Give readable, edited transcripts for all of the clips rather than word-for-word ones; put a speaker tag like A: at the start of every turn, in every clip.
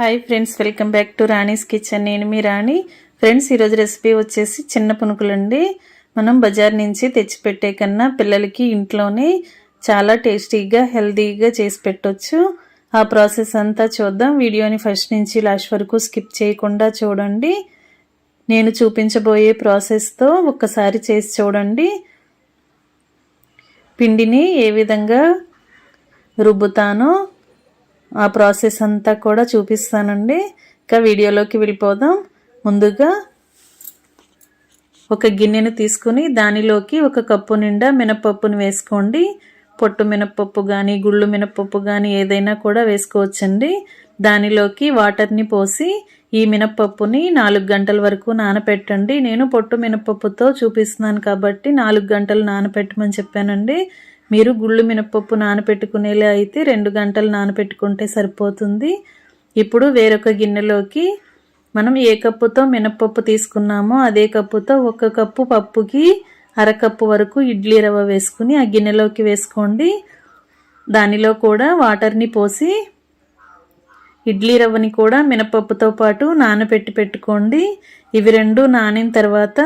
A: Hi friends, welcome back to Rani's kitchen. నేను మీ రాణి. Friends, ఈరోజు recipe వచ్చేసి చిన్న పునుకులండి. మనం బజార్ నుంచి తెచ్చిపెట్టే కన్నా పిల్లలకి ఇంట్లోనే చాలా టేస్టీగా హెల్తీగా చేసి పెట్టొచ్చు. ఆ ప్రాసెస్ అంతా చూద్దాం. వీడియోని ఫస్ట్ నుంచి లాస్ట్ వరకు స్కిప్ చేయకుండా చూడండి. నేను చూపించబోయే ప్రాసెస్తో ఒక్కసారి చేసి చూడండి. పిండిని ఏ విధంగా రుబ్బుతానో ఆ ప్రాసెస్ అంతా కూడా చూపిస్తానండి. ఇంకా వీడియోలోకి వెళ్ళిపోదాం. ముందుగా ఒక గిన్నెను తీసుకుని దానిలోకి 1 కప్పు నిండా మినపప్పుని వేసుకోండి. పొట్టు మినపప్పు కానీ గుళ్ళు మినపప్పు కానీ ఏదైనా కూడా వేసుకోవచ్చండి. దానిలోకి వాటర్ని పోసి ఈ మినపప్పుని 4 గంటల వరకు నానపెట్టండి. నేను పొట్టు మినపప్పుతో చూపిస్తున్నాను కాబట్టి 4 గంటలు నానపెట్టమని చెప్పానండి. మీరు గుళ్ళు మినపప్పు నానపెట్టుకునేలా అయితే 2 గంటలు నానపెట్టుకుంటే సరిపోతుంది. ఇప్పుడు వేరొక గిన్నెలోకి మనం ఏ కప్పుతో మినపప్పు తీసుకున్నామో అదే కప్పుతో 1 కప్పు పప్పుకి 1/2 కప్పు వరకు ఇడ్లీ రవ్వ వేసుకుని ఆ గిన్నెలోకి వేసుకోండి. దానిలో కూడా వాటర్ని పోసి ఇడ్లీ రవ్వని కూడా మినపప్పుతో పాటు నానపెట్టి పెట్టుకోండి. ఇవి రెండు నానిన తర్వాత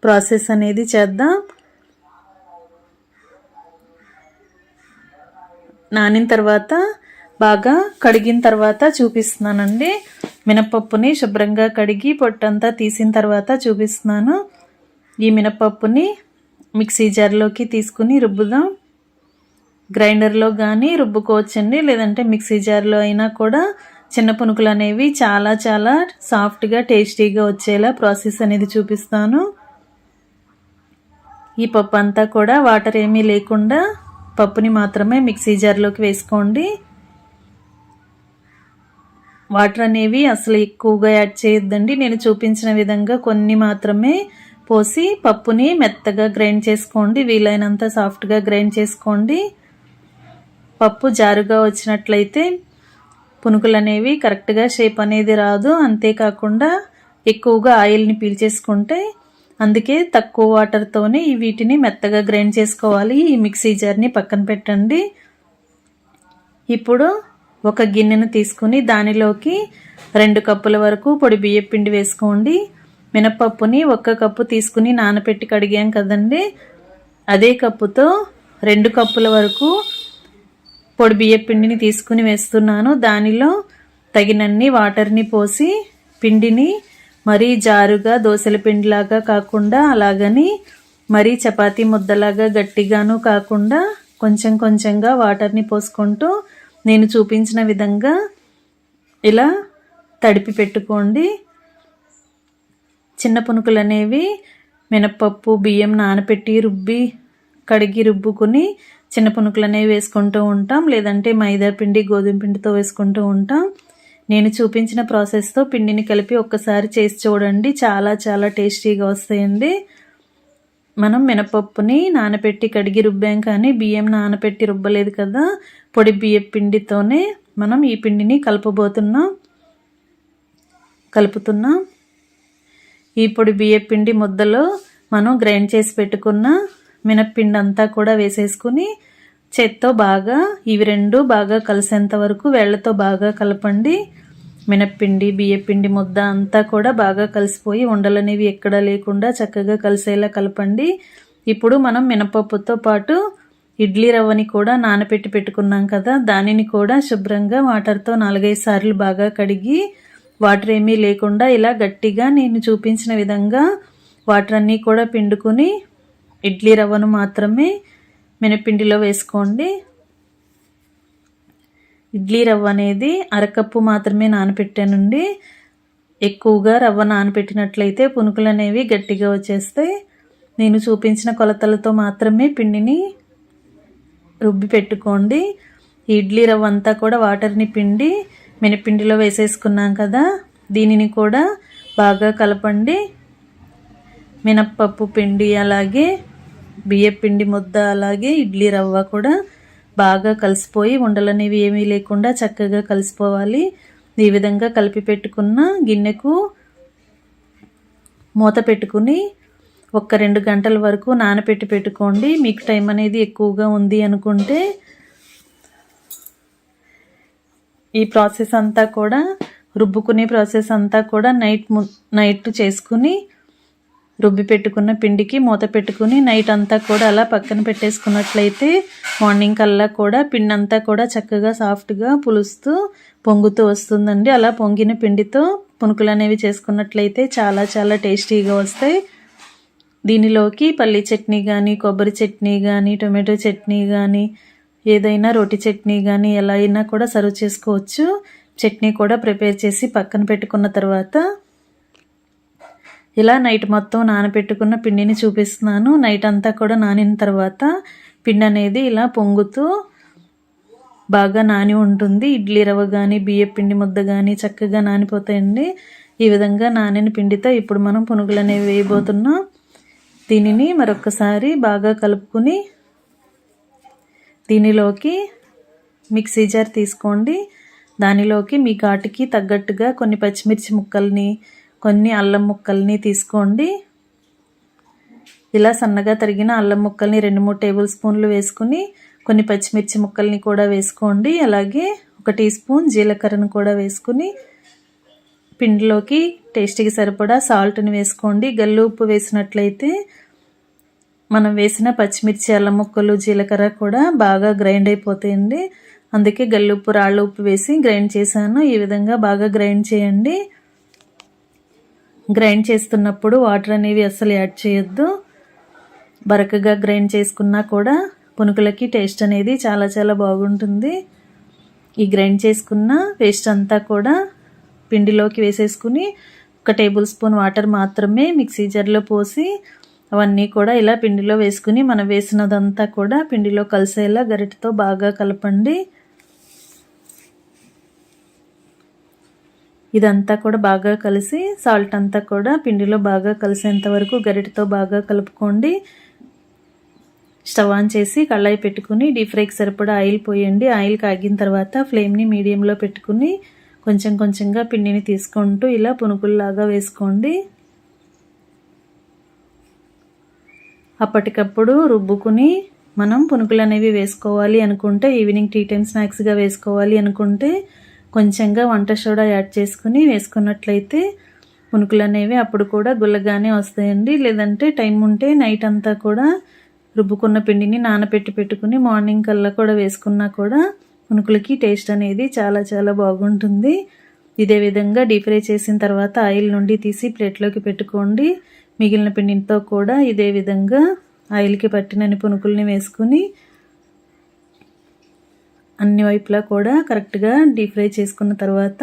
A: ప్రాసెస్ అనేది చేద్దాం. నానిన తర్వాత బాగా కడిగిన తర్వాత చూపిస్తున్నానండి. మినపప్పుని శుభ్రంగా కడిగి పొట్టంతా తీసిన తర్వాత చూపిస్తున్నాను. ఈ మినపప్పుని మిక్సీ జార్లోకి తీసుకుని రుబ్బుదాం. గ్రైండర్లో కానీ రుబ్బుకోవచ్చండి, లేదంటే మిక్సీ జార్లో అయినా కూడా చిన్న పునుకులు అనేవి చాలా చాలా సాఫ్ట్గా టేస్టీగా వచ్చేలా ప్రాసెస్ అనేది చూపిస్తాను. ఈ పప్పు అంతా కూడా వాటర్ ఏమీ లేకుండా పప్పుని మాత్రమే మిక్సీ జార్లోకి వేసుకోండి. వాటర్ అనేవి అసలు ఎక్కువగా యాడ్ చేయొద్దండి. నేను చూపించిన విధంగా కొన్ని మాత్రమే పోసి పప్పుని మెత్తగా గ్రైండ్ చేసుకోండి. వీలైనంత సాఫ్ట్గా గ్రైండ్ చేసుకోండి. పప్పు జారుగా వచ్చినట్లయితే పునుకులు అనేవి కరెక్ట్గా షేప్ అనేది రాదు. అంతేకాకుండా ఎక్కువగా ఆయిల్ని పీల్చేసుకుంటే, అందుకే తక్కువ వాటర్తోనే వీటిని మెత్తగా గ్రైండ్ చేసుకోవాలి. ఈ మిక్సీ జార్ని పక్కన పెట్టండి. ఇప్పుడు ఒక గిన్నెను తీసుకుని దానిలోకి 2 కప్పుల వరకు పొడి బియ్యం పిండి వేసుకోండి. మినపప్పుని 1 కప్పు తీసుకుని నానపెట్టి కడిగాం కదండి, అదే కప్పుతో 2 కప్పుల వరకు పొడి బియ్యం పిండిని తీసుకుని వేస్తున్నాను. దానిలో తగినన్ని వాటర్ని పోసి పిండిని మరీ జారుగా దోశల పిండిలాగా కాకుండా, అలాగని మరీ చపాతీ ముద్దలాగా గట్టిగాను కాకుండా కొంచెం కొంచెంగా వాటర్ని పోసుకుంటూ నేను చూపించిన విధంగా ఇలా తడిపి పెట్టుకోండి. చిన్న పునుకులు అనేవి మినపప్పు బియ్యం నానపెట్టి కడిగి రుబ్బుకుని చిన్న పునుకులు అనేవి వేసుకుంటూ ఉంటాం, లేదంటే మైదా పిండి గోధుమ పిండితో వేసుకుంటూ ఉంటాం. నేను చూపించిన ప్రాసెస్తో పిండిని కలిపి ఒక్కసారి చేసి చూడండి. చాలా చాలా టేస్టీగా వస్తాయండి. మనం మినపప్పుని నానపెట్టి కడిగి రుబ్బాం, కానీ బియ్యం నానపెట్టి రుబ్బలేదు కదా. పొడి బియ్యం పిండితోనే మనం ఈ పిండిని కలుపుతున్నాం. ఈ పొడి బియ్యం పిండి ముద్దలో మనం గ్రైండ్ చేసి పెట్టుకున్న మినప్పిండి అంతా కూడా వేసేసుకుని చేత్తో బాగా ఇవి రెండు బాగా కలిసేంత వరకు వేళ్లతో బాగా కలపండి. మినప్పిండి బియ్యపిండి ముద్ద అంతా కూడా బాగా కలిసిపోయి ఉండలనేవి ఎక్కడా లేకుండా చక్కగా కలిసేలా కలపండి. ఇప్పుడు మనం మినపప్పుతో పాటు ఇడ్లీ రవ్వని కూడా నానపెట్టి పెట్టుకున్నాం కదా, దానిని కూడా శుభ్రంగా వాటర్తో 4-5 సార్లు బాగా కడిగి వాటర్ ఏమీ లేకుండా ఇలా గట్టిగా నేను చూపించిన విధంగా వాటర్ అన్నీ కూడా పిండుకుని ఇడ్లీ రవ్వను మాత్రమే మినపిండిలో వేసుకోండి. ఇడ్లీ రవ్వ అనేది 1/2 కప్పు మాత్రమే నానపెట్టానండి. ఎక్కువగా రవ్వ నానపెట్టినట్లయితే పునుకులు అనేవి గట్టిగా వచ్చేస్తాయి. నేను చూపించిన కొలతలతో మాత్రమే పిండిని రుబ్బి పెట్టుకోండి. ఇడ్లీ రవ్వ అంతా కూడా వాటర్ని పిండి మినపిండిలో వేసేసుకున్నాం కదా, దీనిని కూడా బాగా కలపండి. మినప్పప్పు పిండి అలాగే బియ్యం పిండి ముద్ద అలాగే ఇడ్లీ రవ్వ కూడా బాగా కలిసిపోయి ఉండలనేవి ఏమీ లేకుండా చక్కగా కలిసిపోవాలి. ఈ విధంగా కలిపి పెట్టుకున్న గిన్నెకు మూత పెట్టుకుని 1-2 గంటల వరకు నానపెట్టి పెట్టుకోండి. మీకు టైం అనేది ఎక్కువగా ఉంది అనుకుంటే ఈ ప్రాసెస్ అంతా కూడా రుబ్బుకునే ప్రాసెస్ అంతా కూడా నైట్ చేసుకుని రుబ్బి పెట్టుకున్న పిండికి మూత పెట్టుకుని నైట్ అంతా కూడా అలా పక్కన పెట్టేసుకున్నట్లయితే మార్నింగ్ కల్లా కూడా పిండి అంతా కూడా చక్కగా సాఫ్ట్గా పులుస్తూ పొంగుతూ వస్తుందండి. అలా పొంగిన పిండితో పునుకులు అనేవి చేసుకున్నట్లయితే చాలా చాలా టేస్టీగా వస్తాయి. దీనిలోకి పల్లి చట్నీ కానీ, కొబ్బరి చట్నీ కానీ, టొమాటో చట్నీ కానీ, ఏదైనా రోటి చట్నీ కానీ ఎలా అయినా కూడా సర్వ్ చేసుకోవచ్చు. చట్నీ కూడా ప్రిపేర్ చేసి పక్కన పెట్టుకున్న తర్వాత ఇలా నైట్ మొత్తం నానబెట్టుకున్న పిండిని చూపిస్తున్నాను. నైట్ అంతా కూడా నానిన తర్వాత పిండి అనేది ఇలా పొంగుతూ బాగా నాని ఉంటుంది. ఇడ్లీ రవ్వ కానీ, బియ్య పిండి ముద్ద కానీ చక్కగా నానిపోతాయండి. ఈ విధంగా నానిన పిండితో ఇప్పుడు మనం పునుగులు అనేవి వేయబోతున్నాం. దీనిని మరొకసారి బాగా కలుపుకుని దీనిలోకి మిక్సీ జార్ తీసుకోండి. దానిలోకి మీ ఘాటుకి తగ్గట్టుగా కొన్ని పచ్చిమిర్చి ముక్కల్ని, కొన్ని అల్లం ముక్కల్ని తీసుకోండి. ఇలా సన్నగా తరిగిన అల్లం ముక్కల్ని 2-3 టేబుల్ స్పూన్లు వేసుకుని కొన్ని పచ్చిమిర్చి ముక్కల్ని కూడా వేసుకోండి. అలాగే 1 టీ స్పూన్ జీలకర్రను కూడా వేసుకుని పిండిలోకి టేస్ట్కి సరిపడా సాల్ట్ని వేసుకోండి. గల్లు ఉప్పు వేసినట్లయితే మనం వేసిన పచ్చిమిర్చి, అల్లం ముక్కలు, జీలకర్ర కూడా బాగా గ్రైండ్ అయిపోతాయండి. అందుకే గల్లుప్పు, రాళ్ళ ఉప్పు వేసి గ్రైండ్ చేశాను. ఈ విధంగా బాగా గ్రైండ్ చేయండి. గ్రైండ్ చేస్తున్నప్పుడు వాటర్ అనేవి అస్సలు యాడ్ చేయొద్దు. బరకగా గ్రైండ్ చేసుకున్నా కూడా పునుకులకి టేస్ట్ అనేది చాలా చాలా బాగుంటుంది. ఈ గ్రైండ్ చేసుకున్న పేస్ట్ అంతా కూడా పిండిలోకి వేసేసుకుని 1 టేబుల్ స్పూన్ వాటర్ మాత్రమే మిక్సీ జార్లో పోసి అవన్నీ కూడా ఇలా పిండిలో వేసుకుని మనం వేసినదంతా కూడా పిండిలో కలిసేలా గరిటెతో బాగా కలపండి. ఇదంతా కూడా బాగా కలిసి సాల్ట్ అంతా కూడా పిండిలో బాగా కలిసేంత వరకు గరిటెతో బాగా కలుపుకోండి. స్టవ్ ఆన్ చేసి కళాయి పెట్టుకుని డీప్ ఫ్రైకి సరిపడా ఆయిల్ పోయండి. ఆయిల్ కాగిన తర్వాత ఫ్లేమ్ని మీడియంలో పెట్టుకుని కొంచెం కొంచెంగా పిండిని తీసుకుంటూ ఇలా పునుకుల్లాగా వేసుకోండి. అప్పటికప్పుడు రుబ్బుకుని మనం పునుకులు అనేవి వేసుకోవాలి అనుకుంటే, ఈవినింగ్ టీ టైం స్నాక్స్గా వేసుకోవాలి అనుకుంటే కొంచెంగా వంట సోడా యాడ్ చేసుకుని వేసుకున్నట్లయితే పునుకులు అనేవి అప్పుడు కూడా గుల్లగానే వస్తాయండి. లేదంటే టైం ఉంటే నైట్ అంతా కూడా రుబ్బుకున్న పిండిని పెట్టుకుని మార్నింగ్ కల్లా కూడా వేసుకున్నా కూడా పునుకులకి టేస్ట్ అనేది చాలా చాలా బాగుంటుంది. ఇదే విధంగా డీప్ ఫ్రై చేసిన తర్వాత ఆయిల్ నుండి తీసి ప్లేట్లోకి పెట్టుకోండి. మిగిలిన పిండితో కూడా ఇదే విధంగా ఆయిల్కి పట్టినన్ని పునుకుల్ని వేసుకుని అన్ని వైపులా కూడా కరెక్ట్గా డీప్ ఫ్రై చేసుకున్న తర్వాత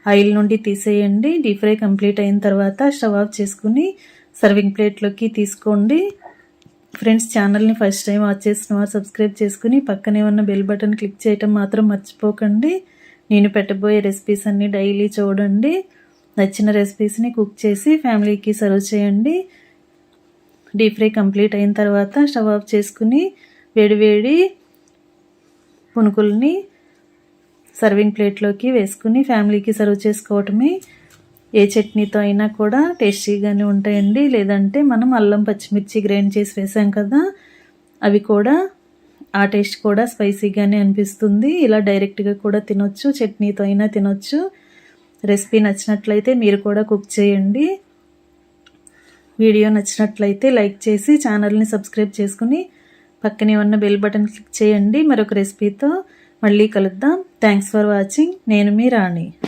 A: ఆయిల్ నుండి తీసేయండి. డీప్ ఫ్రై కంప్లీట్ అయిన తర్వాత స్టవ్ ఆఫ్ చేసుకుని సర్వింగ్ ప్లేట్లోకి తీసుకోండి. ఫ్రెండ్స్, ఛానల్ని ఫస్ట్ టైం వాచ్ చేసిన వారు సబ్స్క్రైబ్ చేసుకుని పక్కనే ఉన్న బెల్ బటన్ క్లిక్ చేయటం మాత్రం మర్చిపోకండి. నేను పెట్టబోయే రెసిపీస్ అన్నీ డైలీ చూడండి. నచ్చిన రెసిపీస్ని కుక్ చేసి ఫ్యామిలీకి సర్వ్ చేయండి. డీప్ ఫ్రై కంప్లీట్ అయిన తర్వాత స్టవ్ ఆఫ్ చేసుకుని వేడివేడి పునుకుల్ని సర్వింగ్ ప్లేట్లోకి వేసుకుని ఫ్యామిలీకి సర్వ్ చేసుకోవటమే. ఏ చట్నీతో అయినా కూడా టేస్టీగానే ఉంటాయండి. లేదంటే మనం అల్లం పచ్చిమిర్చి గ్రైండ్ చేసి వేసాం కదా, అవి కూడా ఆ టేస్ట్ కూడా స్పైసీగానే అనిపిస్తుంది. ఇలా డైరెక్ట్గా కూడా తినొచ్చు, చట్నీతో అయినా తినొచ్చు. రెసిపీ నచ్చినట్లయితే మీరు కూడా కుక్ చేయండి. వీడియో నచ్చినట్లయితే లైక్ చేసి ఛానల్ని సబ్స్క్రైబ్ చేసుకుని పక్కనే ఉన్న బెల్ బటన్ క్లిక్ చేయండి. మరొక రెసిపీతో మళ్ళీ కలుద్దాం. Thanks for watching. నేను మీ రాణి.